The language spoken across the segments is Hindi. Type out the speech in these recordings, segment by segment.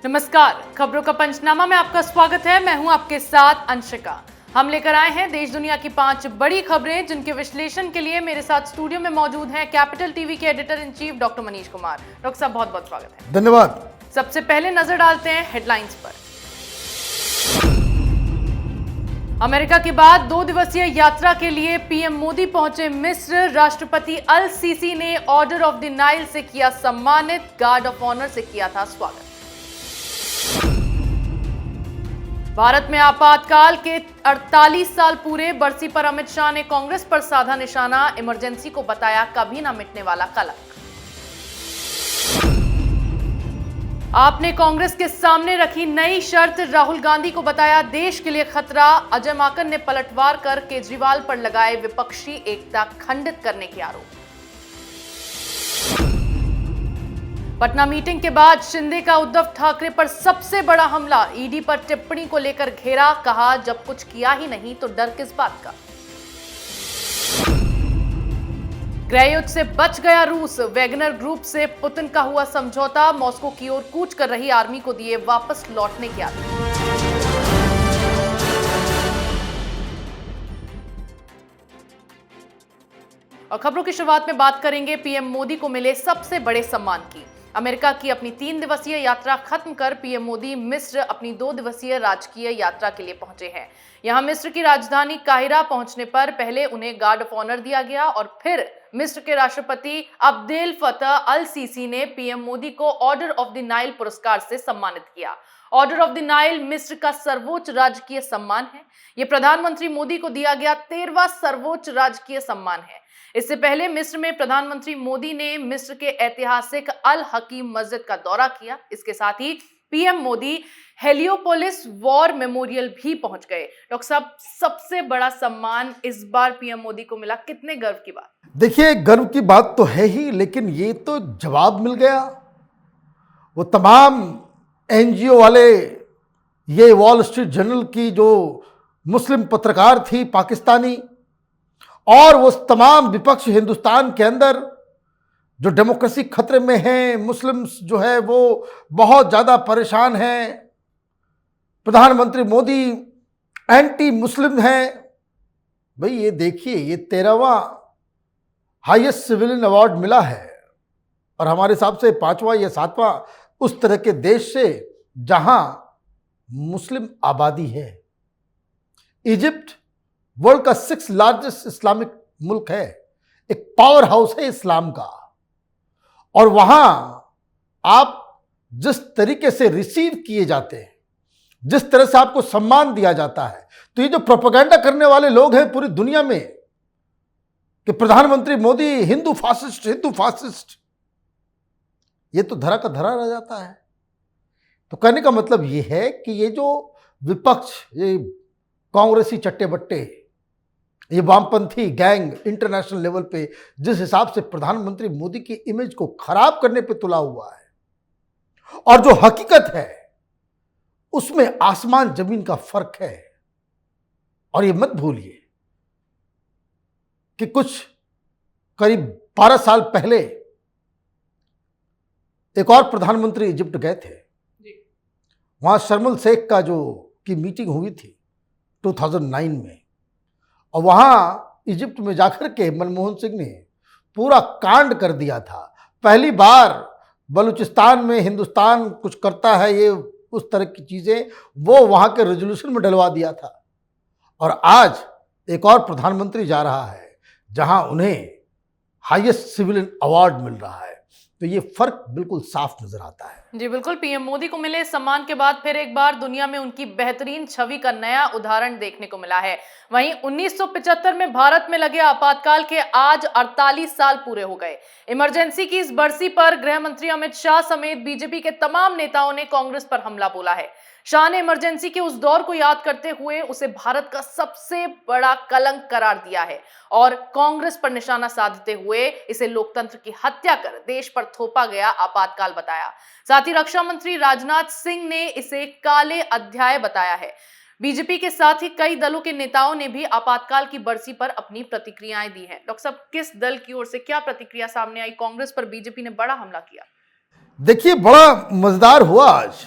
नमस्कार, खबरों का पंचनामा में आपका स्वागत है। मैं हूं आपके साथ अंशिका। हम लेकर आए हैं देश दुनिया की 5 बड़ी खबरें, जिनके विश्लेषण के लिए मेरे साथ स्टूडियो में मौजूद हैं कैपिटल टीवी के editor in chief doctor Manish Kumar. Doctor साहब, बहुत बहुत स्वागत है। धन्यवाद। सबसे पहले नजर डालते हैं हेडलाइंस पर। अमेरिका के बाद 2 दिवसीय यात्रा के लिए पीएम मोदी पहुंचे मिस्र। राष्ट्रपति अल सीसी ने ऑर्डर ऑफ द नाइल से किया सम्मानित, गार्ड ऑफ ऑनर से किया था स्वागत। भारत में आपातकाल के 48 साल पूरे, बरसी पर अमित शाह ने कांग्रेस पर साधा निशाना। इमरजेंसी को बताया कभी ना मिटने वाला कलंक। आपने कांग्रेस के सामने रखी नई शर्त, राहुल गांधी को बताया देश के लिए खतरा। अजय माकन ने पलटवार कर केजरीवाल पर लगाए विपक्षी एकता खंडित करने के आरोप। पटना मीटिंग के बाद शिंदे का उद्धव ठाकरे पर सबसे बड़ा हमला। ईडी पर टिप्पणी को लेकर घेरा, कहा जब कुछ किया ही नहीं तो डर किस बात का। गृहयुद्ध से बच गया रूस, वैगनर ग्रुप से पुतिन का हुआ समझौता। मॉस्को की ओर कूच कर रही आर्मी को दिए वापस लौटने के आदेश। और खबरों की शुरुआत में बात करेंगे पीएम मोदी को मिले सबसे बड़े सम्मान की। अमेरिका की अपनी 3 दिवसीय यात्रा खत्म कर पीएम मोदी मिस्र अपनी 2 दिवसीय राजकीय यात्रा के लिए पहुंचे हैं। यहां मिस्र की राजधानी काहिरा पहुंचने पर पहले उन्हें गार्ड ऑफ ऑनर दिया गया और फिर मिस्र के राष्ट्रपति अब्देल फतह अल सीसी ने पीएम मोदी को ऑर्डर ऑफ द नाइल पुरस्कार से सम्मानित किया। ऑर्डर ऑफ द नाइल मिस्र का सर्वोच्च राजकीय सम्मान है। यह प्रधानमंत्री मोदी को दिया गया 13वां सर्वोच्च राजकीय सम्मान है। इससे पहले मिस्र में प्रधानमंत्री मोदी ने मिस्र के ऐतिहासिक अल हकीम मस्जिद का दौरा किया। इसके साथ ही PM Modi Heliopolis war memorial भी पहुंच गए। डॉक्टर साहब, सबसे बड़ा सम्मान इस बार पीएम मोदी को मिला, कितने गर्व की बात। देखिए, गर्व की बात तो है ही, लेकिन ये तो जवाब मिल गया। वो तमाम एनजीओ वाले, ये वॉल स्ट्रीट जर्नल की जो मुस्लिम पत्रकार थी पाकिस्तानी, और वो तमाम विपक्ष हिंदुस्तान के अंदर जो डेमोक्रेसी खतरे में है, मुस्लिम्स जो है वो बहुत ज़्यादा परेशान हैं, प्रधानमंत्री मोदी एंटी मुस्लिम हैं। भाई ये देखिए, ये 13वां हाईएस्ट सिविलियन अवार्ड मिला है और हमारे हिसाब से 5वां या 7वां उस तरह के देश से जहां मुस्लिम आबादी है। इजिप्ट वर्ल्ड का 6th लार्जेस्ट इस्लामिक मुल्क है, एक पावर हाउस है इस्लाम का, और वहां आप जिस तरीके से रिसीव किए जाते हैं, जिस तरह से आपको सम्मान दिया जाता है, तो ये जो प्रोपेगेंडा करने वाले लोग हैं पूरी दुनिया में कि प्रधानमंत्री मोदी हिंदू फासिस्ट, ये तो धरा का धरा रह जाता है। तो कहने का मतलब ये है कि ये जो विपक्ष, ये कांग्रेसी चट्टे बट्टे, ये वामपंथी गैंग इंटरनेशनल लेवल पे जिस हिसाब से प्रधानमंत्री मोदी की इमेज को खराब करने पे तुला हुआ है, और जो हकीकत है उसमें आसमान जमीन का फर्क है। और ये मत भूलिए कि कुछ करीब 12 साल पहले एक और प्रधानमंत्री इजिप्ट गए थे। वहां शर्म शेख का की मीटिंग हुई थी 2009 में, और वहां इजिप्ट में जाकर के मनमोहन सिंह ने पूरा कांड कर दिया था। पहली बार बलूचिस्तान में हिंदुस्तान कुछ करता है, ये उस तरह की चीजें वो वहां के रेजोल्यूशन में डलवा दिया था। और आज एक और प्रधानमंत्री जा रहा है जहां उन्हें हाईएस्ट सिविलियन अवार्ड मिल रहा है, तो ये फर्क बिल्कुल साफ नजर आता है। जी बिल्कुल, पीएम मोदी को मिले सम्मान के बाद फिर एक बार दुनिया में उनकी बेहतरीन छवि का नया उदाहरण देखने को मिला है। वहीं 1975 में भारत में लगे आपातकाल के आज 48 साल पूरे हो गए। इमरजेंसी की इस बरसी पर गृह मंत्री अमित शाह समेत बीजेपी के तमाम नेताओं ने कांग्रेस पर हमला बोला है। शाह ने इमरजेंसी के उस दौर को याद करते हुए उसे भारत का सबसे बड़ा कलंक करार दिया है और कांग्रेस पर निशाना साधते हुए इसे लोकतंत्र की हत्या कर देश पर थोपा गया आपातकाल बताया। साथ ही रक्षा मंत्री राजनाथ सिंह ने इसे काले अध्याय बताया है। बीजेपी के साथ ही कई दलों के नेताओं ने भी आपातकाल की बरसी पर अपनी प्रतिक्रियाएं दी हैं। डॉक्टर साहब, किस दल की ओर से क्या प्रतिक्रिया सामने आई? कांग्रेस पर बीजेपी ने बड़ा हमला किया। देखिए, बड़ा मजेदार हुआ आज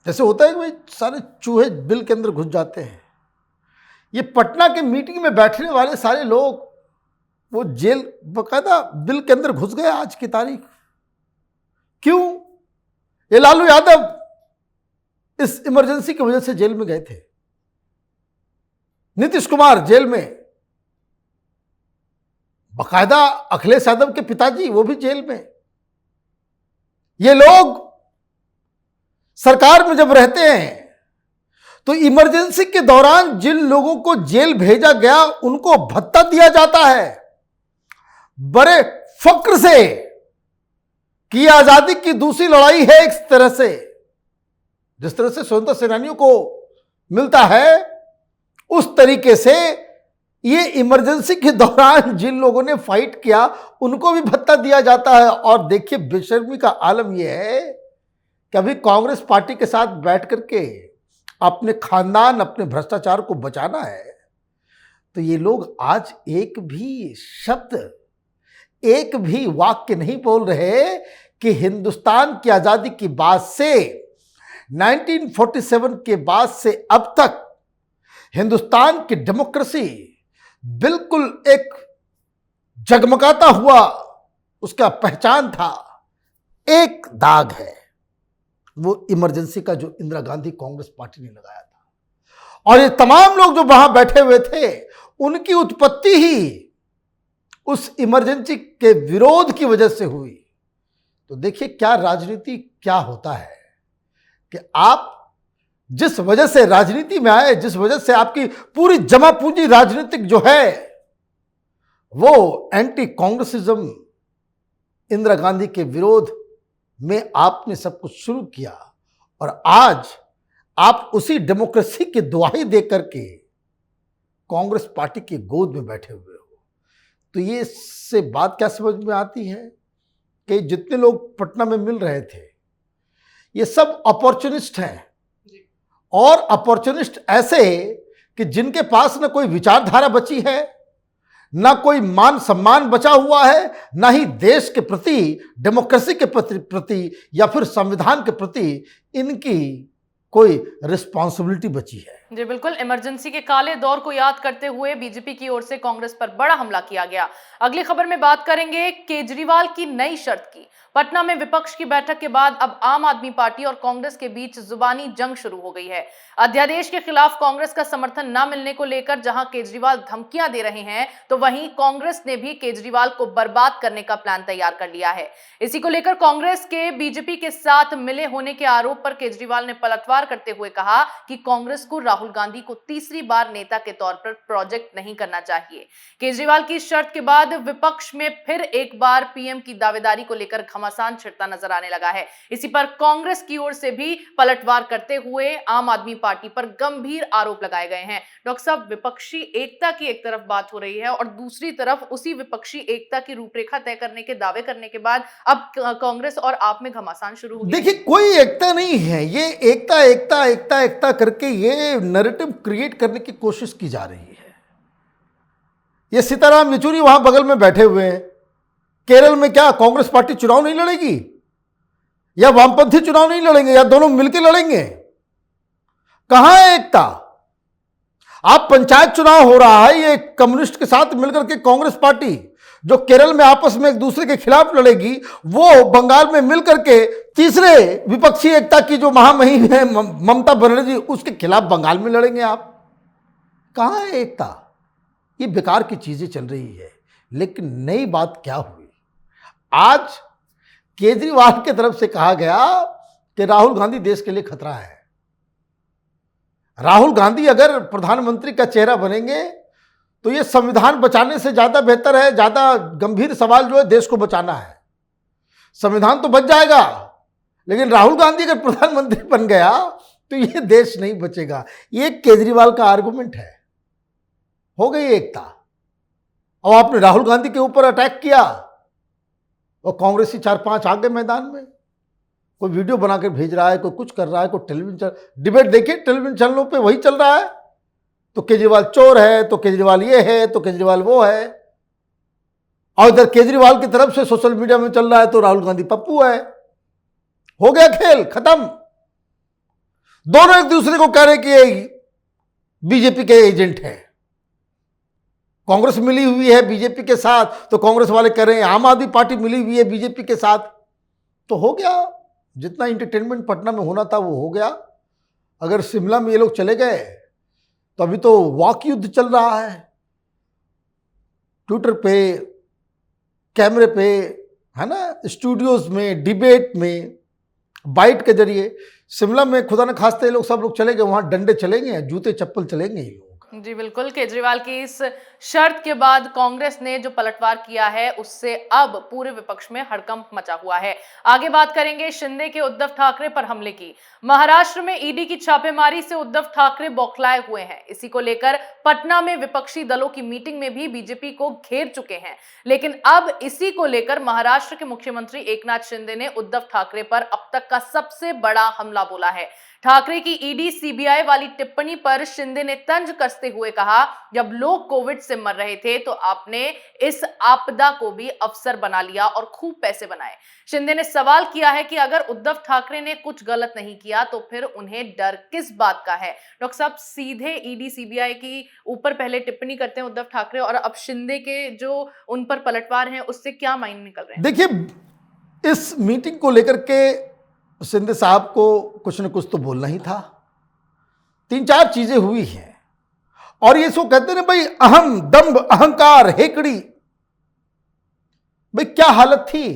जैसे होता है कि भाई सारे चूहे बिल के अंदर घुस जाते हैं। ये पटना के मीटिंग में बैठने वाले सारे लोग वो जेल बकायदा बिल के अंदर घुस गए आज की तारीख। क्यों? ये लालू यादव इस इमरजेंसी की वजह से जेल में गए थे। नीतीश कुमार जेल में, बकायदा अखिलेश यादव के पिताजी वो भी जेल में। ये लोग सरकार में जब रहते हैं तो इमरजेंसी के दौरान जिन लोगों को जेल भेजा गया उनको भत्ता दिया जाता है, बड़े फक्र से कि आजादी की दूसरी लड़ाई है। एक तरह से जिस तरह से स्वतंत्रता सेनानियों को मिलता है उस तरीके से ये इमरजेंसी के दौरान जिन लोगों ने फाइट किया उनको भी भत्ता दिया जाता है। और देखिए बेशर्मी का आलम यह है कि अभी कांग्रेस पार्टी के साथ बैठ करके अपने खानदान, अपने भ्रष्टाचार को बचाना है तो ये लोग आज एक भी शब्द, एक भी वाक्य नहीं बोल रहे कि हिंदुस्तान की आजादी की बाद से 1947 के बाद से अब तक हिंदुस्तान की डेमोक्रेसी बिल्कुल एक जगमगाता हुआ उसका पहचान था। एक दाग है वो इमरजेंसी का जो इंदिरा गांधी कांग्रेस पार्टी ने लगाया था। और ये तमाम लोग जो वहां बैठे हुए थे उनकी उत्पत्ति ही उस इमरजेंसी के विरोध की वजह से हुई। तो देखिए क्या राजनीति क्या होता है कि आप जिस वजह से राजनीति में आए, जिस वजह से आपकी पूरी जमा पूंजी राजनीतिक जो है वो एंटी कांग्रेसिज्म, इंदिरा गांधी के विरोध में आपने सब कुछ शुरू किया और आज आप उसी डेमोक्रेसी की दुहाई दे करके कांग्रेस पार्टी की गोद में बैठे हुए हो। तो ये से बात क्या समझ में आती है कि जितने लोग पटना में मिल रहे थे ये सब अपॉर्चुनिस्ट हैं। और अपॉर्चुनिस्ट ऐसे कि जिनके पास ना कोई विचारधारा बची है, ना कोई मान सम्मान बचा हुआ है, ना ही देश के प्रति, डेमोक्रेसी के प्रति या फिर संविधान के प्रति इनकी कोई रिस्पॉन्सिबिलिटी बची है। जी बिल्कुल, इमरजेंसी के काले दौर को याद करते हुए बीजेपी की ओर से कांग्रेस पर बड़ा हमला किया गया। अगली खबर में बात करेंगे केजरीवाल की नई शर्त की। पटना में विपक्ष की बैठक के बाद अब आम आदमी पार्टी और कांग्रेस के बीच जुबानी जंग शुरू हो गई है। अध्यादेश के खिलाफ कांग्रेस का समर्थन न मिलने को लेकर जहां केजरीवाल धमकियां दे रहे हैं तो वहीं कांग्रेस ने भी केजरीवाल को बर्बाद करने का प्लान तैयार कर लिया है। इसी को लेकर कांग्रेस के बीजेपी के साथ मिले होने के आरोप पर केजरीवाल ने पलटवार करते हुए कहा कि कांग्रेस को राहुल गांधी को तीसरी बार नेता के तौर पर प्रोजेक्ट नहीं करना चाहिए। केजरीवाल की शर्त के बाद विपक्ष में फिर एक बार पीएम की दावेदारी को लेकर घमासान छिड़ता नजर आने लगा है। इसी पर कांग्रेस की ओर से भी पलटवार करते हुए आम आदमी पार्टी पर गंभीर आरोप लगाए गए हैं। डॉक्टर साहब, विपक्षी एकता की एक तरफ बात हो रही है और दूसरी तरफ उसी विपक्षी एकता की रूपरेखा तय करने के दावे करने के बाद अब कांग्रेस और आप में घमासान शुरू हो गई। देखिए कोई एकता नहीं है, ये एकता एकता एकता एकता करके ये नैरेटिव क्रिएट करने की कोशिश की जा रही है। ये सीताराम येचुरी वहां बगल में बैठे हुए हैं। केरल में क्या कांग्रेस पार्टी चुनाव नहीं लड़ेगी या वामपंथी चुनाव नहीं लड़ेंगे या दोनों मिलकर लड़ेंगे? कहां है एकता? आप पंचायत चुनाव हो रहा है, ये कम्युनिस्ट के साथ मिलकर के कांग्रेस पार्टी जो केरल में आपस में एक दूसरे के खिलाफ लड़ेगी, वो बंगाल में मिलकर के तीसरे विपक्षी एकता की जो महामहिम है ममता बनर्जी, उसके खिलाफ बंगाल में लड़ेंगे आप। कहां है एकता? ये बेकार की चीजें चल रही है। लेकिन नई बात क्या हुई, आज केजरीवाल की तरफ से कहा गया कि राहुल गांधी देश के लिए खतरा है। राहुल गांधी अगर प्रधानमंत्री का चेहरा बनेंगे तो ये संविधान बचाने से ज्यादा बेहतर है। ज्यादा गंभीर सवाल जो है देश को बचाना है। संविधान तो बच जाएगा लेकिन राहुल गांधी अगर प्रधानमंत्री बन गया तो ये देश नहीं बचेगा। ये केजरीवाल का आर्गुमेंट है। हो गई एकता। और आपने राहुल गांधी के ऊपर अटैक किया और कांग्रेसी 4-5 आ गए मैदान में। कोई वीडियो बना के भेज रहा है, कोई कुछ कर रहा है, कोई टेलीविजन डिबेट देखिए टेलीविजन चैनलों पे वही चल रहा है। तो केजरीवाल चोर है, तो केजरीवाल ये है, तो केजरीवाल वो है। और इधर केजरीवाल की तरफ से सोशल मीडिया में चल रहा है तो राहुल गांधी पप्पू है। हो गया खेल खत्म। दोनों एक दूसरे को कह रहे कि ये बीजेपी के एजेंट हैं। कांग्रेस मिली हुई है बीजेपी के साथ, तो कांग्रेस वाले कह रहे हैं आम आदमी पार्टी मिली हुई है बीजेपी के साथ। तो हो गया, जितना इंटरटेनमेंट पटना में होना था वो हो गया। अगर शिमला में ये लोग चले गए तो अभी तो वाक युद्ध चल रहा है, ट्विटर पे, कैमरे पे, है ना, स्टूडियोज में, डिबेट में, बाइट के जरिए। शिमला में खुदा न खास्ते लोग सब लोग चले गए, वहां डंडे चलेंगे, जूते चप्पल चलेंगे ये लोग। जी बिल्कुल, केजरीवाल की इस शर्त के बाद कांग्रेस ने जो पलटवार किया है उससे अब पूरे विपक्ष में हड़कंप मचा हुआ है। आगे बात करेंगे शिंदे के उद्धव ठाकरे पर हमले की। महाराष्ट्र में ईडी की छापेमारी से उद्धव ठाकरे बौखलाए हुए हैं। इसी को लेकर पटना में विपक्षी दलों की मीटिंग में भी बीजेपी को घेर चुके हैं। लेकिन अब इसी को लेकर महाराष्ट्र के मुख्यमंत्री एकनाथ शिंदे ने उद्धव ठाकरे पर अब तक का सबसे बड़ा हमला बोला है। ठाकरे की ईडी सीबीआई वाली टिप्पणी पर शिंदे ने तंज कसते हुए कहा, जब लोग कोविड से मर रहे थे तो आपने इस आपदा को भी अवसर बना लिया और खूब पैसे बनाए। शिंदे ने सवाल किया है कि अगर उद्धव ठाकरे ने कुछ गलत नहीं किया तो फिर उन्हें डर किस बात का है। डॉक्टर साहब, सीधे ईडी सीबीआई की ऊपर पहले टिप्पणी करते हैं उद्धव ठाकरे और अब शिंदे के जो उन पर पलटवार हैं उससे क्या मायने निकल रहे हैं? देखिए, इस मीटिंग को लेकर के शिंदे साहब को कुछ न कुछ तो बोलना ही था। 3-4 चीजें हुई हैं और ये सो कहते हैं भाई अहम, दंभ, अहंकार, हेकड़ी। भाई क्या हालत थी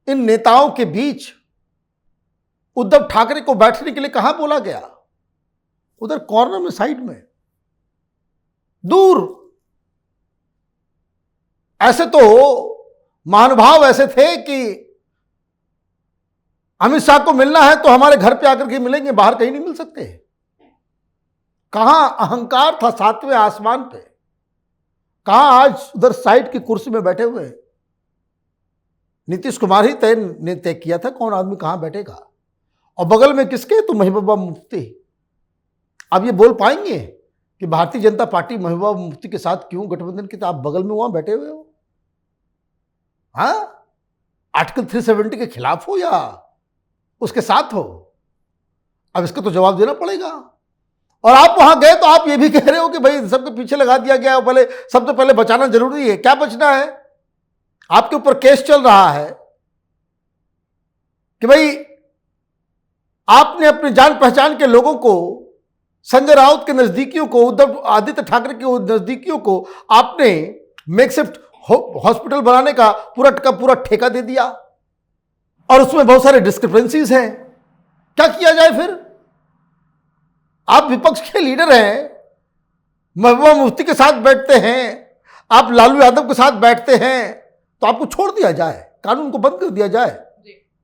इन नेताओं के बीच। उद्धव ठाकरे को बैठने के लिए कहां बोला गया? उधर कॉर्नर में, साइड में, दूर। ऐसे तो महानुभाव ऐसे थे कि अमित शाह को मिलना है तो हमारे घर पे आकर के मिलेंगे, बाहर कहीं नहीं मिल सकते। कहां अहंकार था 7वें आसमान पे? कहां आज उधर साइड की कुर्सी में बैठे हुए? नीतीश कुमार ही ने तय किया था कौन आदमी कहां बैठेगा। और बगल में किसके? तो महबूबा मुफ्ती। अब ये बोल पाएंगे कि भारतीय जनता पार्टी महबूबा मुफ्ती के साथ क्यों गठबंधन की? तो आप बगल में वहां बैठे हुए हो। हाँ, आर्टिकल 370 के खिलाफ हो या उसके साथ हो? अब इसका तो जवाब देना पड़ेगा। और आप वहां गए तो आप ये भी कह रहे हो कि भाई सबके पीछे लगा दिया गया, पहले सबसे पहले बचाना जरूरी है। क्या बचना है? आपके ऊपर केस चल रहा है कि भाई आपने अपनी जान पहचान के लोगों को, संजय राउत के नजदीकियों को, उद्धव आदित्य ठाकरे के नजदीकियों को आपने मेकशिफ्ट हॉस्पिटल बनाने का पूरा ठेका दे दिया और उसमें बहुत सारे डिस्क्रिपेंसीज हैं। क्या किया जाए फिर? आप विपक्ष के लीडर हैं, महबूबा मुफ्ती के साथ बैठते हैं, आप लालू यादव के साथ बैठते हैं, तो आपको छोड़ दिया जाए, कानून को बंद कर दिया जाए,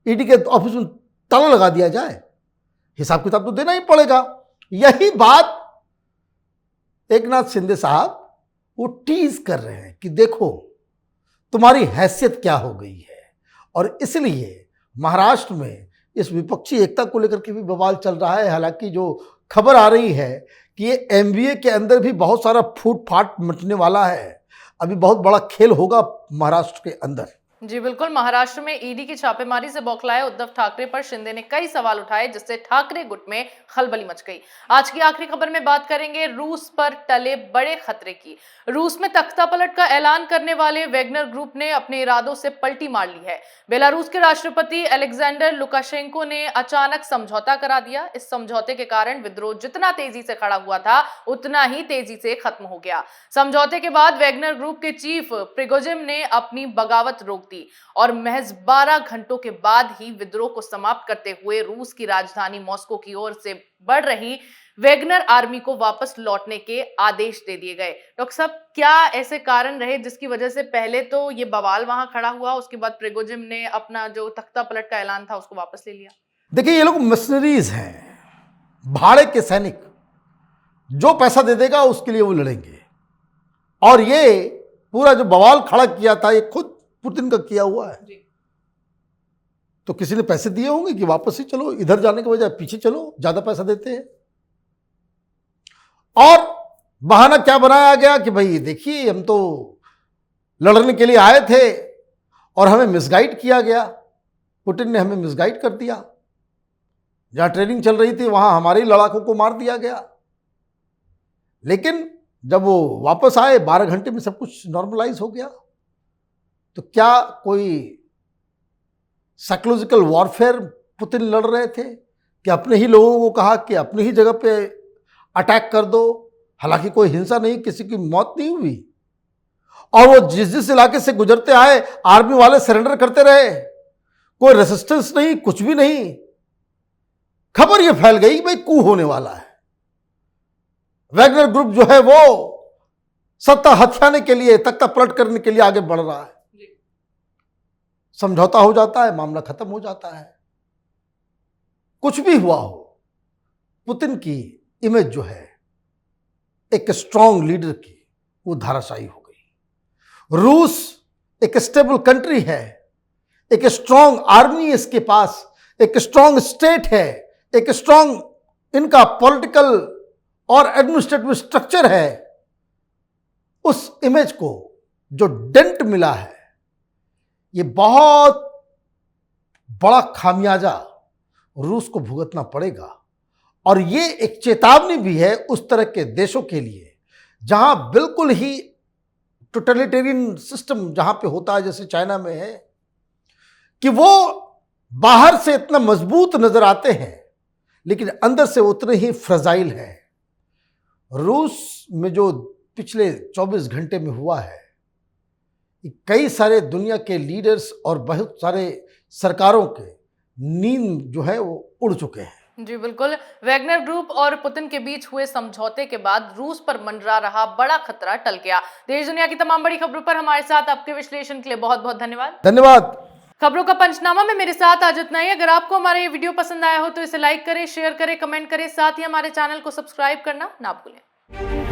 ईडी के ऑफिस में ताला लगा दिया जाए। हिसाब किताब तो देना ही पड़ेगा। यही बात एकनाथ शिंदे साहब वो टीज कर रहे हैं कि देखो तुम्हारी हैसियत क्या हो गई है। और इसलिए महाराष्ट्र में इस विपक्षी एकता को लेकर के भी बवाल चल रहा है। हालांकि जो खबर आ रही है कि ये एमवीए के अंदर भी बहुत सारा फूट फाट मचने वाला है। अभी बहुत बड़ा खेल होगा महाराष्ट्र के अंदर। जी बिल्कुल, महाराष्ट्र में ईडी की छापेमारी से बौखलाए उद्धव ठाकरे पर शिंदे ने कई सवाल उठाए, जिससे ठाकरे गुट में खलबली मच गई। आज की आखिरी खबर में बात करेंगे रूस पर टले बड़े खतरे की। रूस में तख्तापलट का ऐलान करने वाले वैगनर ग्रुप ने अपने इरादों से पलटी मार ली है। बेलारूस के राष्ट्रपति अलेक्जेंडर लुकाशेंको ने अचानक समझौता करा दिया। इस समझौते के कारण विद्रोह जितना तेजी से खड़ा हुआ था उतना ही तेजी से खत्म हो गया। समझौते के बाद वैगनर ग्रुप के चीफ प्रिगोजिन ने अपनी बगावत रोक दी और महज 12 घंटों के बाद ही विद्रोह को समाप्त करते हुए रूस की राजधानी मॉस्को की ओर से बढ़ रही वैगनर आर्मी को वापस लौटने के आदेश दे दिए गए। डॉक्टर साहब, क्या ऐसे कारण रहे जिसकी वजह से पहले तो ये बवाल वहां खड़ा हुआ, उसके बाद प्रिगोजिन ने अपना जो तख्ता पलट का ऐलान था उसको वापस ले लिया? देखिए, ये लोग मशीनरीज हैं, भाड़े के सैनिक। जो पैसा दे देगा उसके लिए वो लड़ेंगे। और ये पूरा जो बवाल खड़ा किया था ये खुद पुतिन का किया हुआ है। तो किसी ने पैसे दिए होंगे कि वापस ही चलो, इधर जाने के बजाय पीछे चलो, ज्यादा पैसा देते हैं। और बहाना क्या बनाया गया कि भाई देखिए हम तो लड़ने के लिए आए थे और हमें मिसगाइड किया गया, पुतिन ने हमें मिसगाइड कर दिया। जहां ट्रेनिंग चल रही थी वहां हमारे ही लड़ाकों को मार दिया गया। लेकिन जब वो वापस आए 12 घंटे में सब कुछ नॉर्मलाइज हो गया। तो क्या कोई साइकोलॉजिकल वॉरफेयर पुतिन लड़ रहे थे कि अपने ही लोगों को कहा कि अपनी ही जगह पे अटैक कर दो? हालांकि कोई हिंसा नहीं, किसी की मौत नहीं हुई, और वो जिस जिस इलाके से गुजरते आए आर्मी वाले सरेंडर करते रहे, कोई रेसिस्टेंस नहीं, कुछ भी नहीं। खबर ये फैल गई भाई कू होने वाला है, वैगनर ग्रुप जो है वो सत्ता हथियाने के लिए, तख्ता पलट करने के लिए आगे बढ़ रहा है। समझौता हो जाता है, मामला खत्म हो जाता है। कुछ भी हुआ हो, पुतिन की इमेज जो है एक स्ट्रांग लीडर की, वो धाराशायी हो गई। रूस एक स्टेबल कंट्री है, एक स्ट्रांग आर्मी है इसके पास, एक स्ट्रांग स्टेट है, एक स्ट्रांग इनका पॉलिटिकल और एडमिनिस्ट्रेटिव स्ट्रक्चर है। उस इमेज को जो डेंट मिला है, ये बहुत बड़ा खामियाजा रूस को भुगतना पड़ेगा। और ये एक चेतावनी भी है उस तरह के देशों के लिए जहां बिल्कुल ही टोटलिटेरियन सिस्टम जहां पे होता है, जैसे चाइना में है, कि वो बाहर से इतना मजबूत नजर आते हैं लेकिन अंदर से उतने ही फ्रजाइल हैं। रूस में जो पिछले 24 घंटे में हुआ है, कई सारे दुनिया के लीडर्स और बहुत सारे सरकारों के नींद जो है वो उड़ चुके हैं। जी बिल्कुल। वैगनर ग्रुप और पुतिन के बीच हुए समझौते के बाद रूस पर मंडरा रहा बड़ा खतरा टल गया। देश दुनिया की तमाम बड़ी खबरों पर हमारे साथ आपके विश्लेषण के लिए बहुत बहुत धन्यवाद। धन्यवाद। खबरों का पंचनामा में मेरे साथ आज इतना ही। अगर आपको हमारा ये वीडियो पसंद आया हो तो इसे लाइक करें, शेयर करें, कमेंट करें, साथ ही हमारे चैनल को सब्सक्राइब करना ना भूलें।